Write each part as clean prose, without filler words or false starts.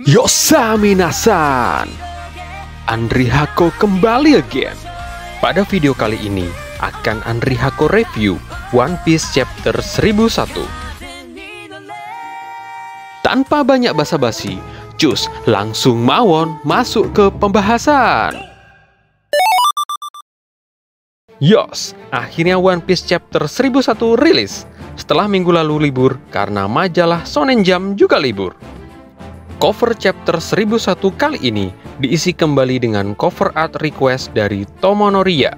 Yosaminasan, Andri Hako kembali again. Pada video kali ini akan Andri Hako review One Piece chapter 1001. Tanpa banyak basa-basi, cus langsung mawon masuk ke pembahasan. Yos, akhirnya One Piece chapter 1001 rilis setelah minggu lalu libur karena majalah Shonen Jump juga libur. Cover chapter 1001 kali ini diisi kembali dengan cover art request dari Tomonoriya.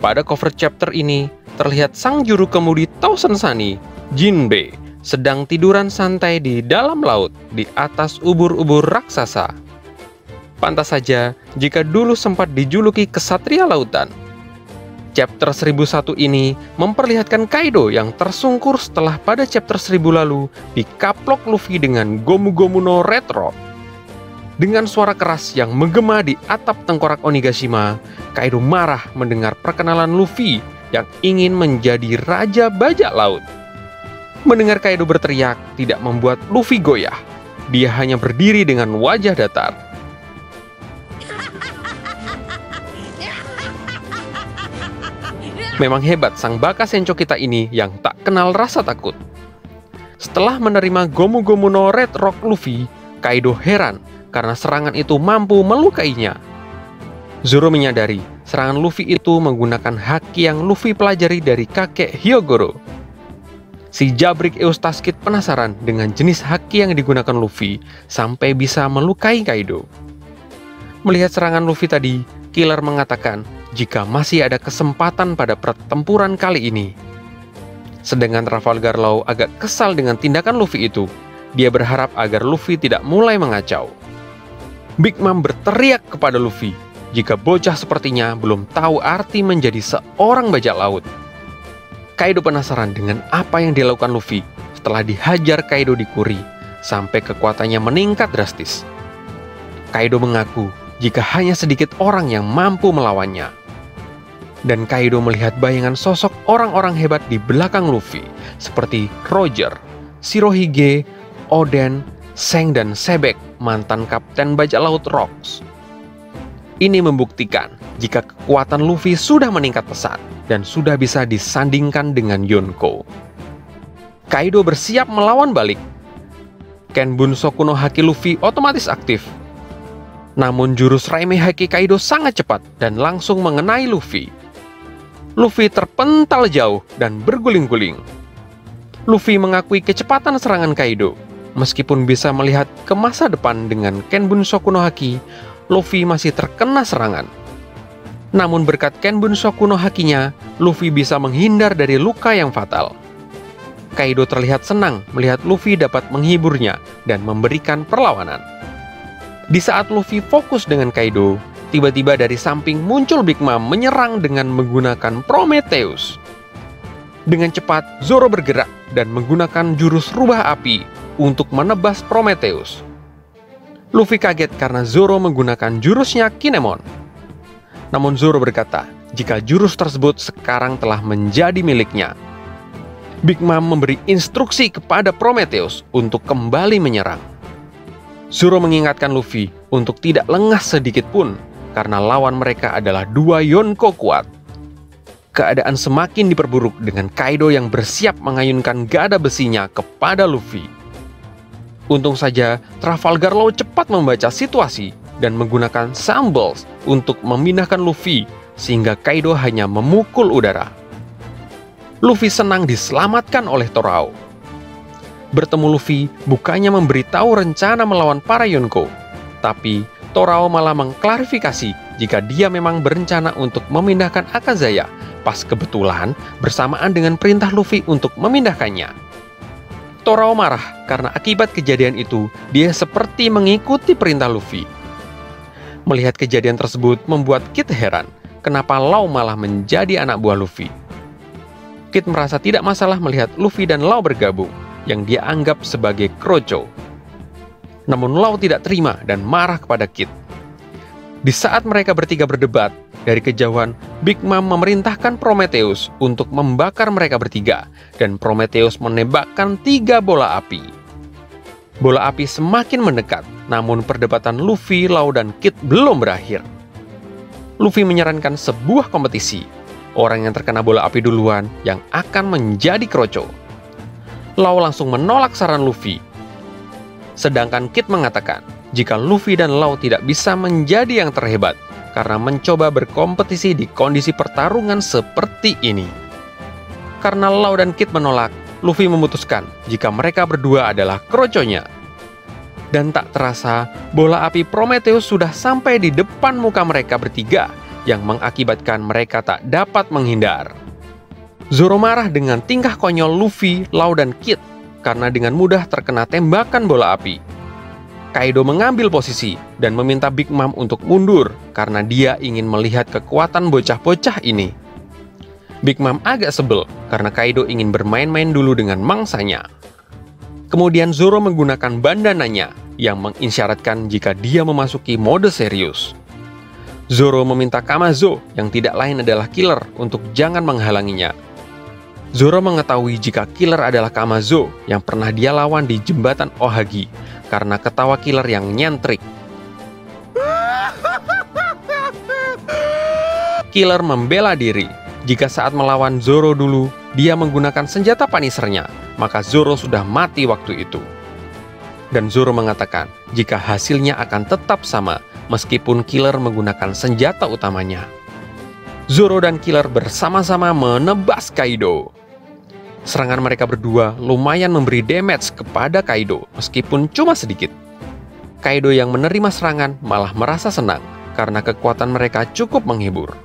Pada cover chapter ini terlihat sang juru kemudi Thousand Sunny, Jinbe, sedang tiduran santai di dalam laut di atas ubur-ubur raksasa. Pantas saja jika dulu sempat dijuluki kesatria lautan. Chapter 1001 ini memperlihatkan Kaido yang tersungkur setelah pada chapter 1000 lalu dikaplok Luffy dengan Gomu Gomu no Red Rock. Dengan suara keras yang menggema di atap tengkorak Onigashima, Kaido marah mendengar perkenalan Luffy yang ingin menjadi Raja Bajak Laut. Mendengar Kaido berteriak tidak membuat Luffy goyah. Dia hanya berdiri dengan wajah datar. Memang hebat sang Baka Sencho kita ini yang tak kenal rasa takut. Setelah menerima Gomu Gomu no Red Rock Luffy, Kaido heran karena serangan itu mampu melukainya. Zoro menyadari serangan Luffy itu menggunakan haki yang Luffy pelajari dari kakek Hyogoro. Si Jabrik Eustaskid penasaran dengan jenis haki yang digunakan Luffy sampai bisa melukai Kaido. Melihat serangan Luffy tadi, Killer mengatakan jika masih ada kesempatan pada pertempuran kali ini. Sedangkan Trafalgar Law agak kesal dengan tindakan Luffy itu. Dia berharap agar Luffy tidak mulai mengacau. Big Mom berteriak kepada Luffy jika bocah sepertinya belum tahu arti menjadi seorang bajak laut. Kaido penasaran dengan apa yang dilakukan Luffy setelah dihajar Kaido di Kuri sampai kekuatannya meningkat drastis. Kaido mengaku jika hanya sedikit orang yang mampu melawannya. Dan Kaido melihat bayangan sosok orang-orang hebat di belakang Luffy seperti Roger, Shirohige, Oden, Seng, dan Sebek, mantan kapten bajak laut Rocks. Ini membuktikan jika kekuatan Luffy sudah meningkat pesat dan sudah bisa disandingkan dengan Yonko. Kaido bersiap melawan balik. Kenbun Sokuno Haki Luffy otomatis aktif. Namun jurus Raime Haki Kaido sangat cepat dan langsung mengenai Luffy. Luffy terpental jauh dan berguling-guling. Luffy mengakui kecepatan serangan Kaido. Meskipun bisa melihat ke masa depan dengan Kenbun Sokuno Haki, Luffy masih terkena serangan. Namun berkat Kenbun Sokuno Hakinya, Luffy bisa menghindar dari luka yang fatal. Kaido terlihat senang melihat Luffy dapat menghiburnya dan memberikan perlawanan. Di saat Luffy fokus dengan Kaido, tiba-tiba dari samping muncul Big Mom menyerang dengan menggunakan Prometheus. Dengan cepat, Zoro bergerak dan menggunakan jurus rubah api untuk menebas Prometheus. Luffy kaget karena Zoro menggunakan jurusnya Kinemon. Namun Zoro berkata jika jurus tersebut sekarang telah menjadi miliknya. Big Mom memberi instruksi kepada Prometheus untuk kembali menyerang. Zoro mengingatkan Luffy untuk tidak lengah sedikit pun karena lawan mereka adalah dua Yonko kuat. Keadaan semakin diperburuk dengan Kaido yang bersiap mengayunkan gada besinya kepada Luffy. Untung saja Trafalgar Law cepat membaca situasi dan menggunakan Shambles untuk memindahkan Luffy sehingga Kaido hanya memukul udara. Luffy senang diselamatkan oleh Torao. Bertemu Luffy bukannya memberitahu rencana melawan para Yonko, tapi Torao malah mengklarifikasi jika dia memang berencana untuk memindahkan Akazaya pas kebetulan bersamaan dengan perintah Luffy untuk memindahkannya. Torao marah karena akibat kejadian itu dia seperti mengikuti perintah Luffy. Melihat kejadian tersebut membuat Kid heran kenapa Law malah menjadi anak buah Luffy. Kid merasa tidak masalah melihat Luffy dan Law bergabung yang dia anggap sebagai kroco. Namun Law tidak terima dan marah kepada Kid. Di saat mereka bertiga berdebat, dari kejauhan Big Mom memerintahkan Prometheus untuk membakar mereka bertiga, dan Prometheus menembakkan 3 bola api. Bola api semakin mendekat namun perdebatan Luffy, Law, dan Kid belum berakhir. Luffy menyarankan sebuah kompetisi. Orang yang terkena bola api duluan yang akan menjadi kroco. Law langsung menolak saran Luffy. Sedangkan Kid mengatakan jika Luffy dan Law tidak bisa menjadi yang terhebat karena mencoba berkompetisi di kondisi pertarungan seperti ini. Karena Law dan Kid menolak, Luffy memutuskan jika mereka berdua adalah kroconya. Dan tak terasa, bola api Prometheus sudah sampai di depan muka mereka bertiga, yang mengakibatkan mereka tak dapat menghindar. Zoro marah dengan tingkah konyol Luffy, Law, dan Kid karena dengan mudah terkena tembakan bola api. Kaido mengambil posisi dan meminta Big Mom untuk mundur karena dia ingin melihat kekuatan bocah-bocah ini. Big Mom agak sebel karena Kaido ingin bermain-main dulu dengan mangsanya. Kemudian Zoro menggunakan bandananya yang mengisyaratkan jika dia memasuki mode serius. Zoro meminta Kamazo yang tidak lain adalah Killer untuk jangan menghalanginya. Zoro mengetahui jika Killer adalah Kamazo yang pernah dia lawan di jembatan Ohagi karena ketawa Killer yang nyentrik. Killer membela diri. Jika saat melawan Zoro dulu, dia menggunakan senjata Punisher-nya, maka Zoro sudah mati waktu itu. Dan Zoro mengatakan jika hasilnya akan tetap sama meskipun Killer menggunakan senjata utamanya. Zoro dan Killer bersama-sama menebas Kaido. Serangan mereka berdua lumayan memberi damage kepada Kaido meskipun cuma sedikit. Kaido yang menerima serangan malah merasa senang karena kekuatan mereka cukup menghibur.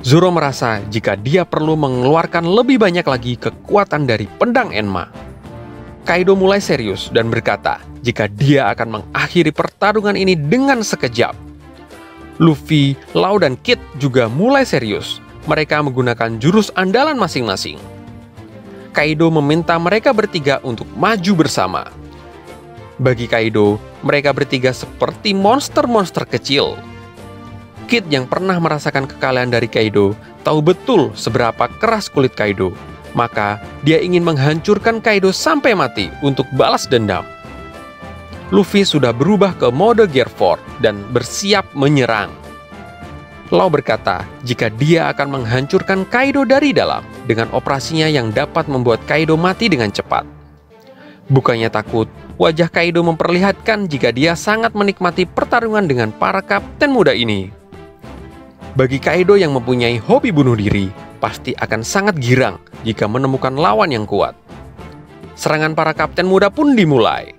Zoro merasa jika dia perlu mengeluarkan lebih banyak lagi kekuatan dari pedang Enma. Kaido mulai serius dan berkata jika dia akan mengakhiri pertarungan ini dengan sekejap. Luffy, Law, dan Kid juga mulai serius. Mereka menggunakan jurus andalan masing-masing. Kaido meminta mereka bertiga untuk maju bersama. Bagi Kaido, mereka bertiga seperti monster-monster kecil. Kid yang pernah merasakan kekalahan dari Kaido tahu betul seberapa keras kulit Kaido. Maka dia ingin menghancurkan Kaido sampai mati untuk balas dendam. Luffy sudah berubah ke mode Gear 4 dan bersiap menyerang. Law berkata jika dia akan menghancurkan Kaido dari dalam dengan operasinya yang dapat membuat Kaido mati dengan cepat. Bukannya takut, wajah Kaido memperlihatkan jika dia sangat menikmati pertarungan dengan para kapten muda ini. Bagi Kaido yang mempunyai hobi bunuh diri, pasti akan sangat girang jika menemukan lawan yang kuat. Serangan para kapten muda pun dimulai.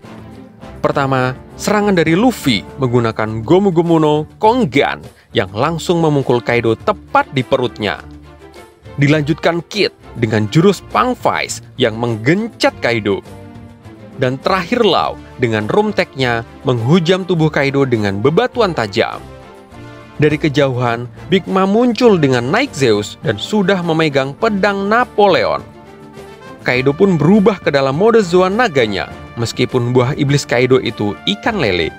Pertama, serangan dari Luffy menggunakan Gomu Gomu no Kongan yang langsung memukul Kaido tepat di perutnya. Dilanjutkan Kid dengan jurus Pang Vice yang menggencet Kaido. Dan terakhir Law dengan room tech-nya menghujam tubuh Kaido dengan bebatuan tajam. Dari kejauhan, Big Mom muncul dengan naik Zeus dan sudah memegang pedang Napoleon. Kaido pun berubah ke dalam mode Zoan naganya, meskipun buah iblis Kaido itu ikan lele.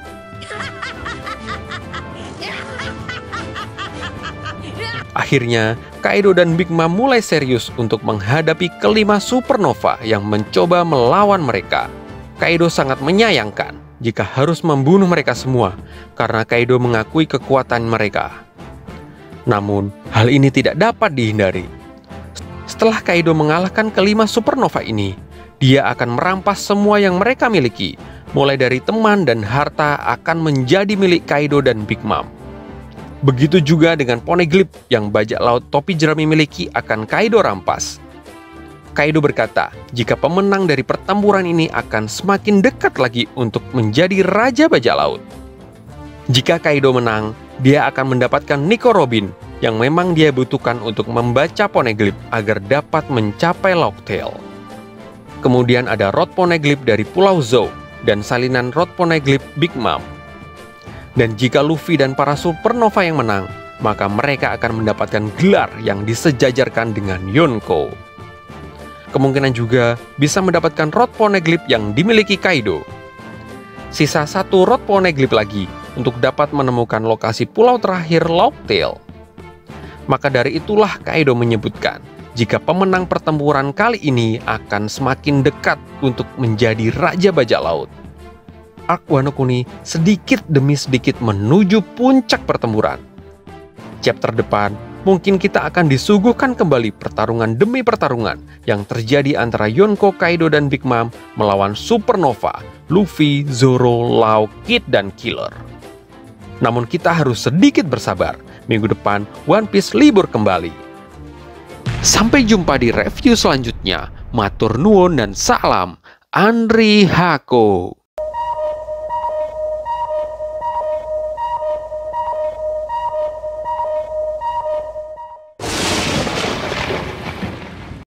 Akhirnya, Kaido dan Big Mom mulai serius untuk menghadapi kelima supernova yang mencoba melawan mereka. Kaido sangat menyayangkan jika harus membunuh mereka semua, karena Kaido mengakui kekuatan mereka. Namun, hal ini tidak dapat dihindari. Setelah Kaido mengalahkan kelima supernova ini, dia akan merampas semua yang mereka miliki, mulai dari teman dan harta akan menjadi milik Kaido dan Big Mom. Begitu juga dengan Poneglyph yang bajak laut topi jerami miliki akan Kaido rampas. Kaido berkata jika pemenang dari pertempuran ini akan semakin dekat lagi untuk menjadi Raja Bajak Laut. Jika Kaido menang, dia akan mendapatkan Nico Robin yang memang dia butuhkan untuk membaca Poneglyph agar dapat mencapai Locktail. Kemudian ada Rod Poneglyph dari Pulau Zou dan salinan Rod Poneglyph Big Mom. Dan jika Luffy dan para supernova yang menang, maka mereka akan mendapatkan gelar yang disejajarkan dengan Yonko. Kemungkinan juga bisa mendapatkan Rod Poneglyph yang dimiliki Kaido. Sisa satu Rod Poneglyph lagi untuk dapat menemukan lokasi pulau terakhir Locktail. Maka dari itulah Kaido menyebutkan jika pemenang pertempuran kali ini akan semakin dekat untuk menjadi Raja Bajak Laut. arc Wano Kuni sedikit demi sedikit menuju puncak pertempuran. Chapter depan, mungkin kita akan disuguhkan kembali pertarungan demi pertarungan yang terjadi antara Yonko, Kaido, dan Big Mom melawan Supernova, Luffy, Zoro, Law, Kid, dan Killer. Namun kita harus sedikit bersabar, minggu depan One Piece libur kembali. Sampai jumpa di review selanjutnya. Matur nuwun dan salam Andri Hako.